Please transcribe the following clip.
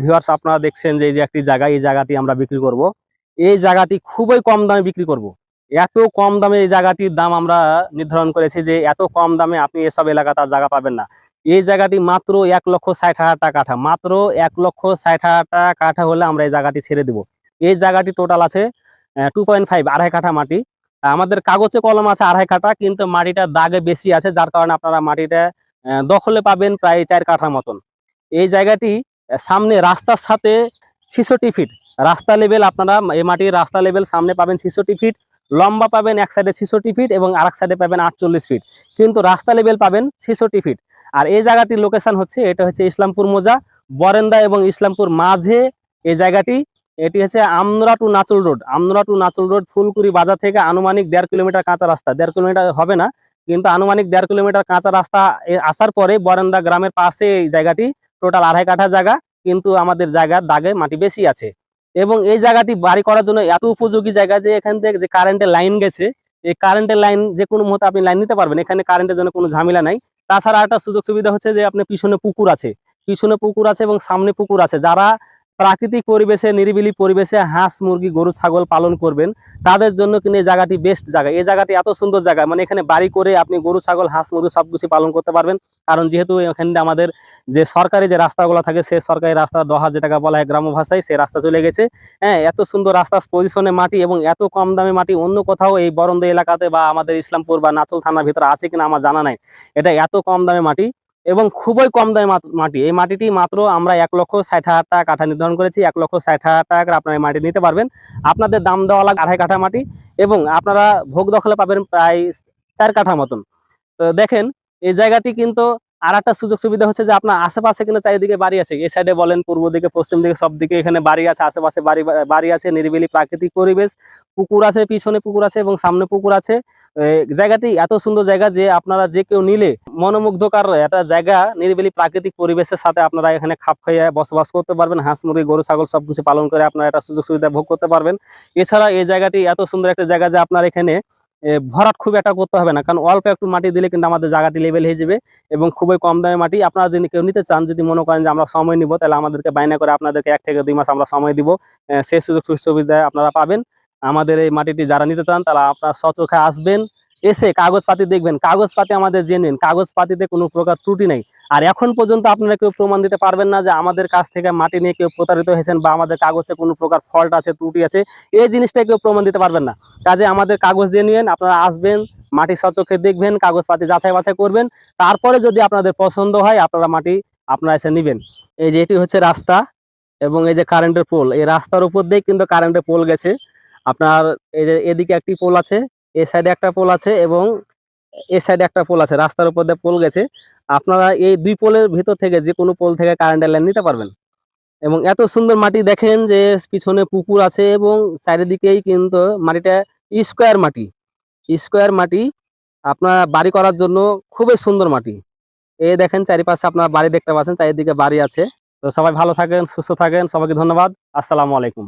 Viewers আপনারা দেখছেন যে এই যে একটি জায়গা, এই জায়গাটি আমরা বিক্রি করব। এই জায়গাটি খুবই কম দামে বিক্রি করব। এত কম দামে এই জায়গাটির দাম আমরা নির্ধারণ করেছি যে এত কম দামে আপনি এসব এলাকাতে আর জায়গা পাবেন না। এই জায়গাটি মাত্র 1,60,000 টাকা কাঠা, মাত্র 1,60,000 টাকা কাঠা হলে আমরা এই জায়গাটি ছেড়ে দেব। এই জায়গাটি টোটাল আছে 2.5 আড়াই কাঠা মাটি। আমাদের কাগজে কলম আছে আড়াই কাঠা, কিন্তু মাটিটা দাগে বেশি আছে, যার কারণে আপনারা মাটিটা দখলে পাবেন প্রায় 4 কাঠা মতন। এই জায়গাটি সামনে রাস্তার সাথে 66 ফিট রাস্তা লেভেল, আপনারা এই মাটির রাস্তা লেভেল সামনে পাবেন 66 ফিট, লম্বা পাবেন এক সাইডে 66 ফিট এবং আরেক সাইডে পাবেন 48 ফিট, কিন্তু রাস্তা লেভেল পাবেন 66 ফিট। আর এই জায়গাটির লোকেশন হচ্ছে, এটা হচ্ছে ইসলামপুর মোজা, বরেন্দা এবং ইসলামপুর মাঝে এই জায়গাটি। এটি হচ্ছে আমনোরা টু নাচুল রোড, আমনোরা টু নাচুল রোড, ফুলকুড়ি বাজার থেকে আনুমানিক 1.5 কিলোমিটার কাঁচা রাস্তা, 1.5 কিলোমিটার হবে না কিন্তু আনুমানিক 1.5 কিলোমিটার কাঁচা রাস্তা আসার পরে বরেন্দা গ্রামের পাশে এই জায়গাটি। টোটাল আড়াই কাঠা জায়গা, কিন্তু আমাদের জায়গার দাগে মাটি বেশি আছে। এবং এই জায়গাটি বাড়ি করার জন্য এত উপযোগী জায়গা যে এখান থেকে যে কারেন্টের লাইন গেছে, এই কারেন্টের লাইন যে কোনো মুহূর্তে আপনি লাইন নিতে পারবেন, এখানে কারেন্টের জন্য কোনো ঝামেলা নাই। তাছাড়া একটা সুযোগ সুবিধা হচ্ছে যে আপনার পিছনে পুকুর আছে, পিছনে পুকুর আছে এবং সামনে পুকুর আছে। যারা প্রাকৃতিক পরিবেশে, নিরিবিলি পরিবেশে হাঁস মুরগি গরু ছাগল পালন করবেন, তাদের জন্য কিন্তু এই জায়গাটি বেস্ট জায়গা। এই জায়গাটি এত সুন্দর জায়গা, মানে এখানে বাড়ি করে আপনি গরু ছাগল হাঁস মুরগি সবকিছু পালন করতে পারবেন। কারণ যেহেতু এখানে আমাদের যে সরকারি যে রাস্তাগুলো থাকে, সে সরকারি রাস্তা 10,000 যেটাকে বলা হয় গ্রাম্য ভাষায়, সে রাস্তা চলে গেছে। হ্যাঁ, এত সুন্দর রাস্তা পজিশনে মাটি এবং এত কম দামে মাটি অন্য কোথাও এই বরন্দা এলাকাতে বা আমাদের ইসলামপুর বা নাচল থানার ভিতরে আছে কিনা আমার জানা নাই। এটা এত কম দামে মাটি এবং খুবই কম দামে মাটি। এই মাটিটি মাত্র আমরা 1,60,000 টাকা কাঠা নির্ধারণ করেছি। 1,60,000 টাকা আপনারা এই মাটি নিতে পারবেন। আপনাদের দাম দেওয়া লাগবে আড়াই কাঠা মাটি এবং আপনারা ভোগ দখলে পাবেন প্রায় 4 কাঠা মতন। তো দেখেন এই জায়গাটি কিন্তু আর একটা সুযোগ সুবিধা হচ্ছে যে আপনার আশেপাশে কিন্তু চারিদিকে বাড়ি আছে। এই সাইডে বলেন, পূর্ব দিকে, পশ্চিম দিকে, সব দিকে এখানে বাড়ি আছে, আশেপাশে বাড়ি আছে, নিরিবিলি প্রাকৃতিক পরিবেশ, পুকুর আছে, পিছনে পুকুর আছে এবং সামনে পুকুর আছে। জায়গাটি এত সুন্দর জায়গা যে আপনারা যে কেউ নিলে মনোমুগ্ধকর একটা জায়গা, নিরিবিলি প্রাকৃতিক পরিবেশের সাথে আপনারা এখানে খাপ খাইয়ে বসবাস করতে পারবেন। হাঁস মুরগি গরু ছাগল সবকিছু পালন করে আপনারা একটা সুযোগ সুবিধা ভোগ করতে পারবেন। এছাড়া এই জায়গাটি এত সুন্দর একটা জায়গা যে আপনার এখানে ভরাট খুব একটা করতে হবে না, কারণ অল্প একটু মাটি দিলে কিন্তু আমাদের জায়গাটি লেভেল হয়ে যাবে এবং খুবই কম দামে মাটি। আপনারা যদি কেউ নিতে চান, যদি মনে করেন যে আমরা সময় নিব, তাহলে আমাদেরকে বায়না করে আপনাদেরকে 1 থেকে 2 মাস আমরা সময় দিব। সেই সুযোগ সুবিধা আপনারা পাবেন। আমাদের এই মাটিটি যারা নিতে চান তারা আপনারা সচোখে আসবেন, এসে কাগজপাতি দেখবেন। কাগজপাতি আমাদের জেনুইন, কাগজপাতিতে কোনো প্রকার ত্রুটি নেই। আর এখন পর্যন্ত আপনারা কেউ প্রমাণ দিতে পারবেন না যে আমাদের কাছ থেকে মাটি নিয়ে কেউ প্রতারিত হয়েছেন বা আমাদের কাগজে কোনো প্রকার ফল্ট আছে, ত্রুটি আছে, এই জিনিসটা কেউ প্রমাণ দিতে পারবেন না। কাজে আমাদের কাগজ জেনুইন, আপনারা আসবেন, মাটি সচোখে দেখবেন, কাগজপাতি যাচাই বাছাই করবেন। তারপরে যদি আপনাদের পছন্দ হয় আপনারা মাটি আপনারা এসে নেবেন। এই যে এটি হচ্ছে রাস্তা এবং এই যে কারেন্টের পোল, এই রাস্তার উপর দিয়ে কিন্তু কারেন্টের পোল গেছে। আপনার এই যে এদিকে একটি পোল আছে, এই সাইডে একটা পোল আছে এবং এই সাইডে একটা পোল আছে, রাস্তার উপর দিয়ে পোল গেছে। আপনারা এই 2 পোলের ভিতর থেকে যে কোনো পোল থেকে কারেন্টের লাইন নিতে পারবেন। এবং এত সুন্দর মাটি দেখেন যে পিছনে পুকুর আছে এবং চারিদিকেই কিন্তু মাটিটা স্কোয়ার মাটি, স্কোয়ার মাটি আপনার বাড়ি করার জন্য খুবই সুন্দর মাটি। এই দেখেন চারিপাশে আপনার বাড়ি দেখতে পাচ্ছেন, চারিদিকে বাড়ি আছে। তো সবাই ভালো থাকেন, সুস্থ থাকেন, সবাইকে ধন্যবাদ। আসসালামু আলাইকুম।